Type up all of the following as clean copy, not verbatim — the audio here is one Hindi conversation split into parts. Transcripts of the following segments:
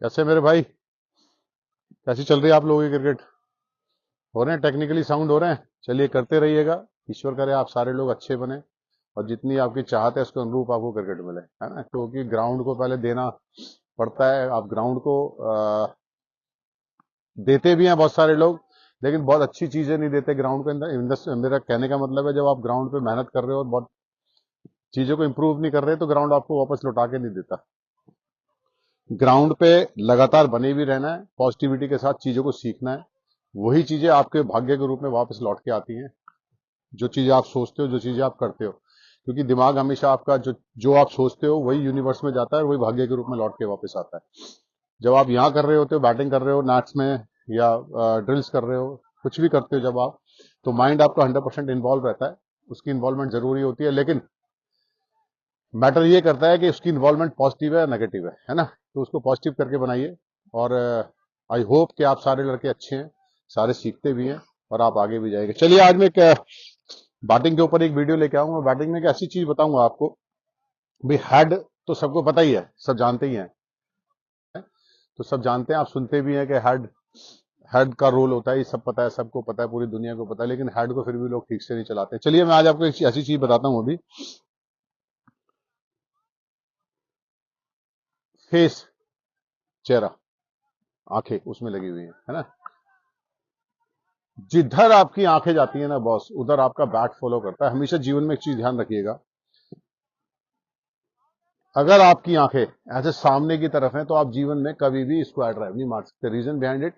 कैसे मेरे भाई? कैसी चल रही है आप लोगों की क्रिकेट? हो रहे हैं टेक्निकली साउंड हो रहे हैं? चलिए करते रहिएगा। ईश्वर करे आप सारे लोग अच्छे बने और जितनी आपकी चाहत है उसके अनुरूप आपको क्रिकेट मिले, है ना? क्योंकि ग्राउंड को पहले देना पड़ता है। आप ग्राउंड को देते भी हैं बहुत सारे लोग, लेकिन बहुत अच्छी चीजें नहीं देते ग्राउंड के अंदर। मेरा कहने का मतलब है, जब आप ग्राउंड पे मेहनत कर रहे हो और बहुत चीजों को इंप्रूव नहीं कर रहे तो ग्राउंड आपको वापस लौटा के नहीं देता। ग्राउंड पे लगातार बने भी रहना है, पॉजिटिविटी के साथ चीजों को सीखना है। वही चीजें आपके भाग्य के रूप में वापस लौट के आती हैं। जो चीजें आप सोचते हो, जो चीजें आप करते हो, क्योंकि दिमाग हमेशा आपका जो जो आप सोचते हो वही यूनिवर्स में जाता है और वही भाग्य के रूप में लौट के वापस आता है। जब आप यहाँ कर रहे होते हो, बैटिंग कर रहे हो नेट्स में या ड्रिल्स कर रहे हो, कुछ भी करते हो जब आप, तो माइंड आपका 100% इन्वॉल्व रहता है। उसकी इन्वॉल्वमेंट जरूरी होती है, लेकिन मैटर ये करता है कि उसकी इन्वॉल्वमेंट पॉजिटिव है या नेगेटिव है ना? तो उसको पॉजिटिव करके बनाइए। और आई होप कि आप सारे लड़के अच्छे हैं, सारे सीखते भी हैं और आप आगे भी जाएंगे। चलिए आज मैं बैटिंग के ऊपर एक वीडियो लेके आऊंगा। बैटिंग में एक ऐसी चीज बताऊंगा आपको। भाई हेड तो सबको पता ही है, सब जानते ही हैं, तो सब जानते हैं, आप सुनते भी हैं कि हेड हेड का रोल होता है। ये सब पता है, सबको पता है, पूरी दुनिया को पता है, लेकिन हेड को फिर भी लोग ठीक से नहीं चलाते। चलिए मैं आज आपको एक ऐसी चीज बताता हूं। अभी फेस, चेहरा, आंखें उसमें लगी हुई है ना? जिधर आपकी आंखें जाती है ना बॉस, उधर आपका बैट फॉलो करता है। हमेशा जीवन में एक चीज ध्यान रखिएगा, अगर आपकी आंखें ऐसे सामने की तरफ हैं तो आप जीवन में कभी भी स्क्वायर ड्राइव नहीं मार सकते। रीजन बिहाइंड इट,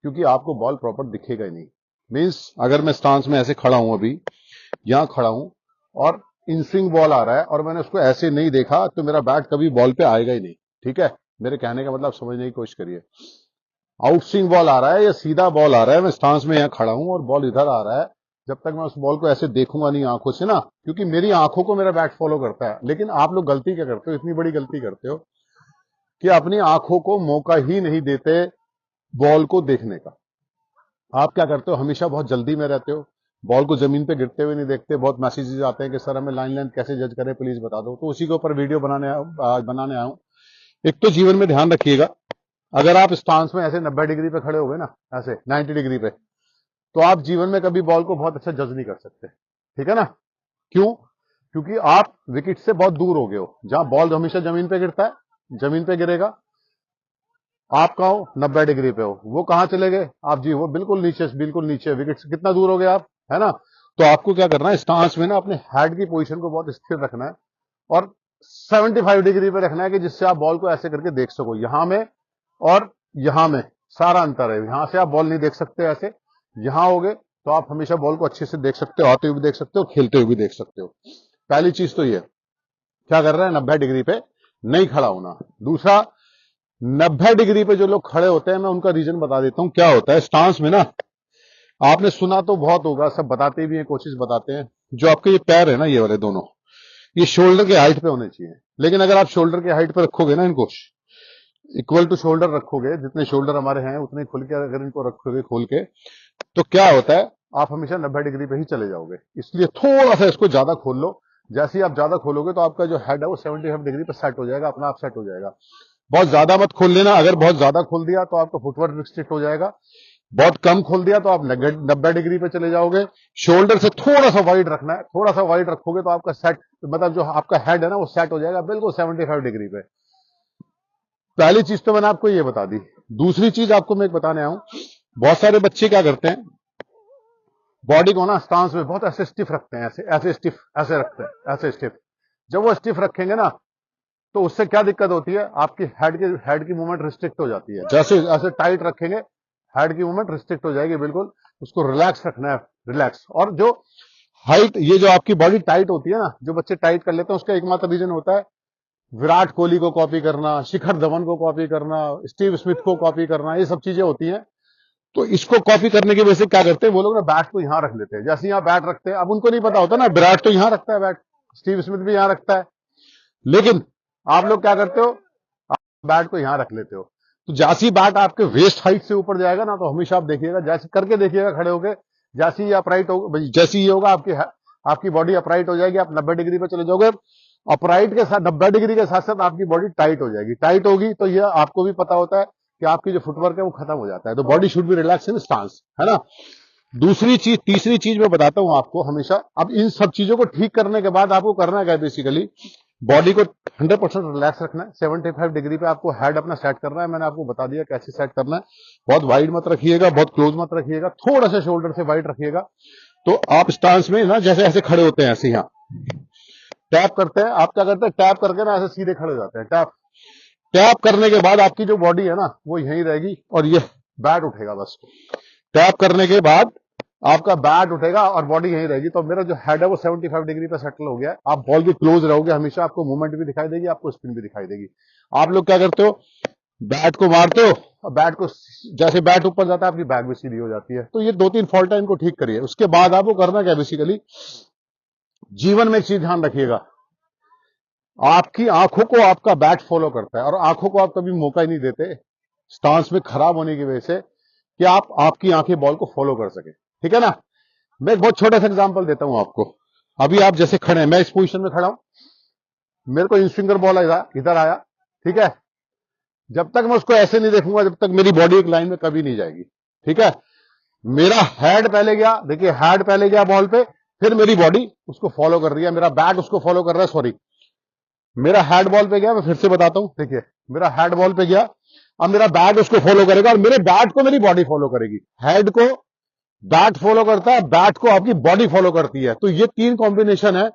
क्योंकि आपको बॉल प्रॉपर दिखेगा ही नहीं। मींस अगर मैं स्टांस में ऐसे खड़ा हूं, अभी यहां खड़ा हूं और इन स्विंग बॉल आ रहा है और मैंने उसको ऐसे नहीं देखा, तो मेरा बैट कभी बॉल पे आएगा ही नहीं। ठीक है? मेरे कहने का मतलब समझने की कोशिश करिए। आउट स्विंग बॉल आ रहा है या सीधा बॉल आ रहा है, मैं स्टांस में यहां खड़ा हूं और बॉल इधर आ रहा है, जब तक मैं उस बॉल को ऐसे देखूंगा नहीं आंखों से ना, क्योंकि मेरी आंखों को मेरा बैट फॉलो करता है। लेकिन आप लोग गलती क्या करते हो, इतनी बड़ी गलती करते हो कि अपनी आंखों को मौका ही नहीं देते बॉल को देखने का। आप क्या करते हो, हमेशा बहुत जल्दी में रहते हो, बॉल को जमीन पे गिरते हुए नहीं देखते। बहुत मैसेजेस आते हैं कि सर हमें लाइन लेंथ कैसे जज करें, प्लीज बता दो। तो उसी के ऊपर वीडियो बनाने आया हूं। एक तो जीवन में ध्यान रखिएगा, अगर आप स्टांस में ऐसे 90 डिग्री पे खड़े हो गए ना, ऐसे 90 डिग्री पे, तो आप जीवन में कभी बॉल को बहुत अच्छा जज नहीं कर सकते। ठीक है ना? क्यों? क्योंकि आप विकेट से बहुत दूर हो गए हो। जहां बॉल हमेशा जमीन पे गिरता है, जमीन पे गिरेगा, आप कहा हो 90 डिग्री पे हो, वो कहां चले गए आप जी? वो बिल्कुल नीचे, बिल्कुल नीचे विकेट से कितना दूर हो गए आप, है ना? तो आपको क्या करना है, स्टांस में ना अपने हेड की पोजीशन को बहुत स्थिर रखना है और 75 डिग्री पे रखना है, कि जिससे आप बॉल को ऐसे करके देख सको। यहां में और यहां में सारा अंतर है। यहां से आप बॉल नहीं देख सकते ऐसे, यहां हो गए तो आप हमेशा बॉल को अच्छे से देख सकते हो, आते हुए भी देख सकते हो, खेलते हुए भी देख सकते हो। पहली चीज तो ये, क्या कर रहा है, 90 डिग्री पे नहीं खड़ा होना। दूसरा, 90 डिग्री पे जो लोग खड़े होते हैं, मैं उनका रीजन बता देता हूं क्या होता है। स्टांस में ना, आपने सुना तो बहुत होगा, सब बताते भी हैं, कोशिश बताते हैं, जो आपके ये पैर है ना, ये वाले दोनों, ये शोल्डर के हाइट पे होने चाहिए। लेकिन अगर आप शोल्डर के हाइट पे रखोगे ना, इनको इक्वल टू शोल्डर रखोगे, जितने शोल्डर हमारे हैं उतने खुल के अगर इनको रखोगे खोल के, तो क्या होता है, आप हमेशा 90 डिग्री पे ही चले जाओगे। इसलिए थोड़ा सा इसको ज्यादा खोल लो। जैसे ही आप ज्यादा खोलोगे तो आपका जो हेड है वो 75 डिग्री पे सेट हो जाएगा, अपना आप सेट हो जाएगा। बहुत ज्यादा मत खोल लेना, अगर बहुत ज्यादा खोल दिया तो आपका फुटवर्क रिस्ट्रिक्ट हो जाएगा। बहुत कम खोल दिया तो आप 90 डिग्री पे चले जाओगे। शोल्डर से थोड़ा सा वाइड रखना है, थोड़ा सा वाइड रखोगे तो आपका सेट, मतलब जो आपका हेड है ना वो सेट हो जाएगा बिल्कुल 75 डिग्री पे। पहली चीज तो मैंने आपको ये बता दी। दूसरी चीज आपको मैं एक बताने आया हूं, बहुत सारे बच्चे क्या करते हैं, बॉडी को ना स्टांस में बहुत ऐसे स्टिफ रखते हैं, ऐसे ऐसे स्टिफ ऐसे रखते हैं, ऐसे स्टिफ। जब वो स्टिफ रखेंगे ना, तो उससे क्या दिक्कत होती है, आपकी हेड की मूवमेंट रिस्ट्रिक्ट हो जाती है। जैसे ऐसे टाइट रखेंगे, हेड की मूवमेंट रिस्ट्रिक्ट हो जाएगी बिल्कुल। उसको रिलैक्स रखना है, रिलैक्स। और जो हाइट, ये जो आपकी बॉडी टाइट होती है ना, जो बच्चे टाइट कर लेते हैं, उसका एकमात्र रीजन होता है विराट कोहली को कॉपी करना, शिखर धवन को कॉपी करना, स्टीव स्मिथ को कॉपी करना, ये सब चीजें होती हैं। तो इसको कॉपी करने की वजह से क्या करते हैं वो लोग ना, बैट को यहां रख लेते हैं। जैसे यहां बैट रखते हैं, अब उनको नहीं पता होता ना, विराट तो यहां रखता है बैट, स्टीव स्मिथ भी यहां रखता है, लेकिन आप लोग क्या करते हो, आप बैट को यहां रख लेते हो। तो जैसी बैट आपके वेस्ट हाइट से ऊपर जाएगा ना, तो हमेशा आप देखिएगा, जैसे करके देखिएगा खड़े होके, जैसे ही अपराइट हो, जैसे ही होगा आपकी बॉडी अपराइट हो जाएगी, आप 90 डिग्री पे चले जाओगे, अपराइट के साथ 90 डिग्री के साथ साथ आपकी बॉडी टाइट हो जाएगी। टाइट होगी तो यह आपको भी पता होता है कि आपकी जो फुटवर्क है वो खत्म हो जाता है। तो body should be relax in stance, है ना। दूसरी चीज, तीसरी चीज मैं बताता हूं आपको हमेशा। अब इन सब चीजों को ठीक करने के बाद आपको करना क्या है, बेसिकली बॉडी को 100% रिलैक्स रखना है। 75 डिग्री पे आपको हेड अपना सेट करना है। मैंने आपको बता दिया कैसे सेट करना है। बहुत वाइड मत रखिएगा, बहुत क्लोज मत रखिएगा, थोड़ा सा शोल्डर से वाइड रखिएगा। तो आप स्टांस में ना जैसे ऐसे खड़े होते हैं, ऐसे यहाँ टैप करते हैं। आप क्या करते हैं, टैप करके ना ऐसे सीधे खड़े हो जाते हैं। टैप टैप करने के बाद आपकी जो बॉडी है ना वो यहीं रहेगी और ये बैट उठेगा। बस टैप करने के बाद आपका बैट उठेगा और बॉडी यहीं रहेगी। तो मेरा जो हेड है वो 75 डिग्री पे सेटल हो गया है। आप बॉल के क्लोज रहोगे हमेशा, आपको मूवमेंट भी दिखाई देगी, आपको स्पिन भी दिखाई देगी। आप लोग क्या करते हो, बैट को मारते हो और बैट को जैसे बैट ऊपर जाता है आपकी बैक भी सीधी हो जाती है। तो ये 2-3 फॉल्ट है, इनको ठीक करिए। उसके बाद आपको करना क्या, बेसिकली जीवन में एक चीज ध्यान रखिएगा, आपकी आंखों को आपका बैट फॉलो करता है और आंखों को आप कभी मौका ही नहीं देते स्टांस में खराब होने की वजह से कि आपकी आंखें बॉल को फॉलो कर सके। ठीक है ना। मैं एक बहुत छोटा सा एग्जांपल देता हूं आपको। अभी आप जैसे खड़े हैं, मैं इस पोजीशन में खड़ा हूं, मेरे को इनस्विंगर बॉल इधर आया, ठीक है। जब तक मैं उसको ऐसे नहीं देखूंगा, जब तक मेरी बॉडी एक लाइन में कभी नहीं जाएगी। ठीक है। मेरा हेड पहले गया, देखिए हेड पहले गया बॉल पे, फिर मेरी बॉडी उसको फॉलो कर रही है, मेरा बैट उसको फॉलो कर रहा है। सॉरी, मेरा हेड बॉल पे गया, मैं फिर से बताता हूं। देखिए मेरा हेड बॉल पे गया, अब मेरा बैट उसको फॉलो करेगा और मेरे बैट को मेरी बॉडी फॉलो करेगी। हेड को बैट फॉलो करता है, बैट को आपकी बॉडी फॉलो करती है। तो ये 3 कॉम्बिनेशन है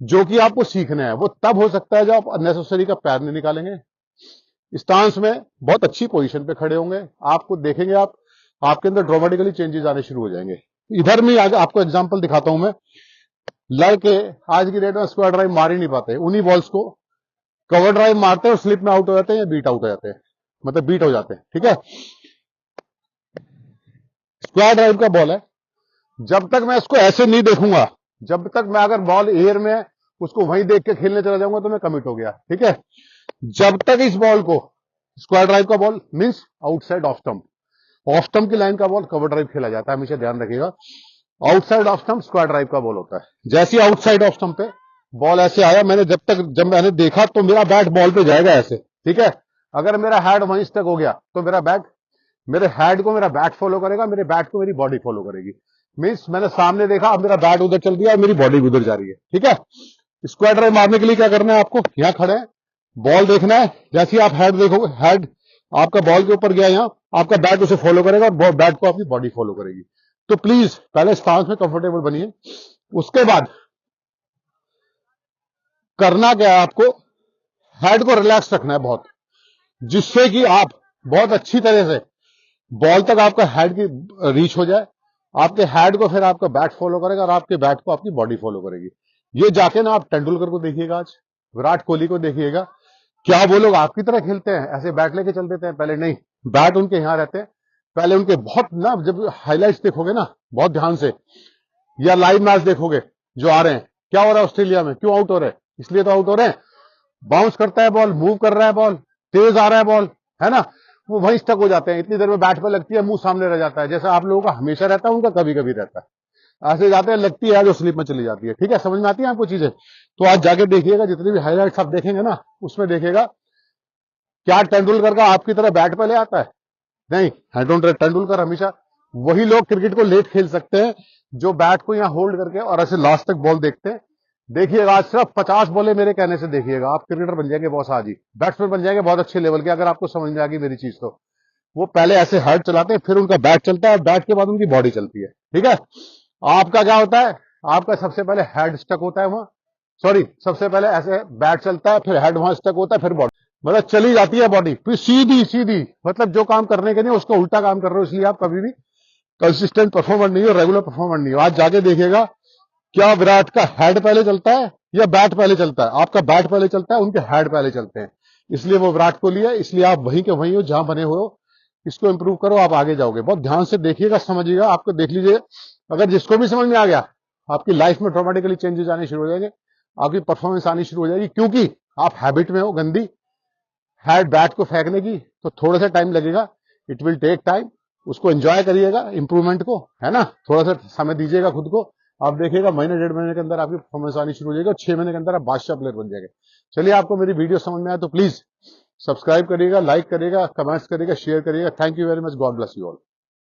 जो कि आपको सीखना है। वो तब हो सकता है जब आप अननेसेसरी का पैर नहीं निकालेंगे, स्टांस में बहुत अच्छी पोजीशन पे खड़े होंगे, आपको देखेंगे आपके अंदर ड्रामेटिकली चेंजेस आने शुरू हो जाएंगे। इधर में आपको एग्जांपल दिखाता हूं मैं। लड़के आज की डेट में स्क्वायर ड्राइव मार ही नहीं पाते, उन्हीं बॉल्स को कवर ड्राइव मारते हैं और स्लिप में आउट हो जाते हैं या बीट आउट हो जाते हैं, मतलब बीट हो जाते हैं। ठीक है। स्क्वायर ड्राइव का बॉल है, जब तक मैं इसको ऐसे नहीं देखूंगा, जब तक मैं अगर बॉल एयर में उसको वहीं देख के खेलने चला जाऊंगा तो मैं कमिट हो गया। ठीक है। जब तक इस बॉल को, स्क्वायर ड्राइव का ball means outside off stump, off stump की लाइन का बॉल कवर ड्राइव खेला जाता है, हमेशा ध्यान रखिएगा। Outside off stump square drive का बॉल होता है। जैसे आउटसाइड ऑफ स्टंप पे बॉल ऐसे आया, जब मैंने देखा तो मेरा बैट बॉल पे जाएगा ऐसे। ठीक है। अगर मेरा हेड वहीं तक हो गया तो मेरे हेड को मेरा बैट फॉलो करेगा, मेरे बैट को मेरी बॉडी फॉलो करेगी। मींस मैंने सामने देखा, अब मेरा बैट उधर चल दिया और मेरी बॉडी उधर जा रही है। ठीक है। स्क्वायर ड्राइव मारने के लिए क्या करना है, आपको यहां खड़े हैं, बॉल देखना है, जैसे ही आप हेड देखोगे, हेड आपका बॉल के ऊपर गया, यहां आपका बैट उसे फॉलो करेगा और बैट को आपकी बॉडी फॉलो करेगी। तो प्लीज पहले स्टांस में कंफर्टेबल बनिए। उसके बाद करना क्या है, आपको हेड को रिलैक्स रखना है बहुत, जिससे कि आप बहुत अच्छी तरह से बॉल तक आपका हेड की रीच हो जाए। आपके हेड को फिर आपका बैट फॉलो करेगा और आपके बैट को आपकी बॉडी फॉलो करेगी। ये जाके ना आप तेंदुलकर को देखिएगा, आज विराट कोहली को देखिएगा, क्या वो लोग आपकी तरह खेलते हैं, ऐसे बैट लेके चल देते हैं पहले? नहीं, बैट उनके यहां रहते हैं। पहले उनके बहुत ना, जब हाईलाइट्स देखोगे ना बहुत ध्यान से, या लाइव मैच देखोगे जो आ रहे हैं, क्या हो रहा है ऑस्ट्रेलिया में, क्यों आउट हो रहे हैं, इसलिए तो आउट हो रहे हैं, बाउंस करता है बॉल, मूव कर रहा है बॉल, तेज आ रहा है बॉल, है ना, वो वहीं स्टक हो जाते हैं। इतनी देर में बैट पर लगती है, मुंह सामने रह जाता है। जैसा आप लोगों का हमेशा रहता है, उनका कभी कभी रहता है। ऐसे जाते हैं, लगती है जो स्लिप में चली जाती है। ठीक है, समझ में आती है आपको चीजें? तो आज जाके देखिएगा, जितनी भी हाईलाइट्स आप देखेंगे ना, उसमें देखिएगा क्या तेंदुलकर का आपकी तरह बैट पहले आता है? नहीं, तेंदुलकर हमेशा वही लोग क्रिकेट को लेट खेल सकते हैं जो बैट को यहां होल्ड करके और ऐसे लास्ट तक बॉल देखते हैं। देखिएगा आज सिर्फ 50 बॉलें मेरे कहने से देखिएगा, आप क्रिकेटर बन जाएंगे बॉस, आज ही बैट्समैन बन जाएंगे बहुत अच्छे लेवल के, अगर आपको समझ में आ गई मेरी चीज तो। वो पहले ऐसे हेड चलाते हैं, फिर उनका बैट चलता है और बैट के बाद उनकी बॉडी चलती है। ठीक है। आपका क्या होता है, आपका सबसे पहले हेड स्टक होता है वहां, सॉरी, सबसे पहले ऐसे बैट चलता है, फिर हेड वहां स्टक होता है, फिर बॉडी, मतलब चली जाती है बॉडी, फिर सीधी सीधी, मतलब जो काम करने के नहीं उसका उल्टा काम कर रहे हो, इसलिए आप कभी भी कंसिस्टेंट परफॉर्मर नहीं हो, रेगुलर परफॉर्मर नहीं हो। आज जाके देखिएगा, क्या विराट का हेड पहले चलता है या बैट पहले चलता है? आपका बैट पहले चलता है, उनके हेड पहले चलते हैं, इसलिए वो विराट कोहली है। इसलिए आप वहीं के वहीं हो जहां बने हुए हो, इसको इंप्रूव करो, आप आगे जाओगे। बहुत ध्यान से देखिएगा, समझिएगा, आपको देख लीजिए, अगर जिसको भी समझ में आ गया, आपकी लाइफ में ऑटोमेटिकली चेंजेस आने शुरू हो जाएंगे, आपकी परफॉर्मेंस आनी शुरू हो जाएगी, क्योंकि आप हैबिट में हो गंदी हेड बैट को फेंकने की। तो थोड़ा सा टाइम लगेगा, इट विल टेक टाइम, उसको एंजॉय करिएगा, इंप्रूवमेंट को, है ना, थोड़ा सा समय दीजिएगा खुद को, आप देखिएगा महीने 1.5 महीने के अंदर आपकी परफॉर्मेंस आनी शुरू हो जाएगी और 6 महीने के अंदर आप बादशाह प्लेयर बन जाएंगे। चलिए, आपको मेरी वीडियो समझ में आया तो प्लीज सब्सक्राइब करिएगा, लाइक करिएगा, कमेंट्स करिएगा, शेयर करिएगा। Thank you very much. God bless you all.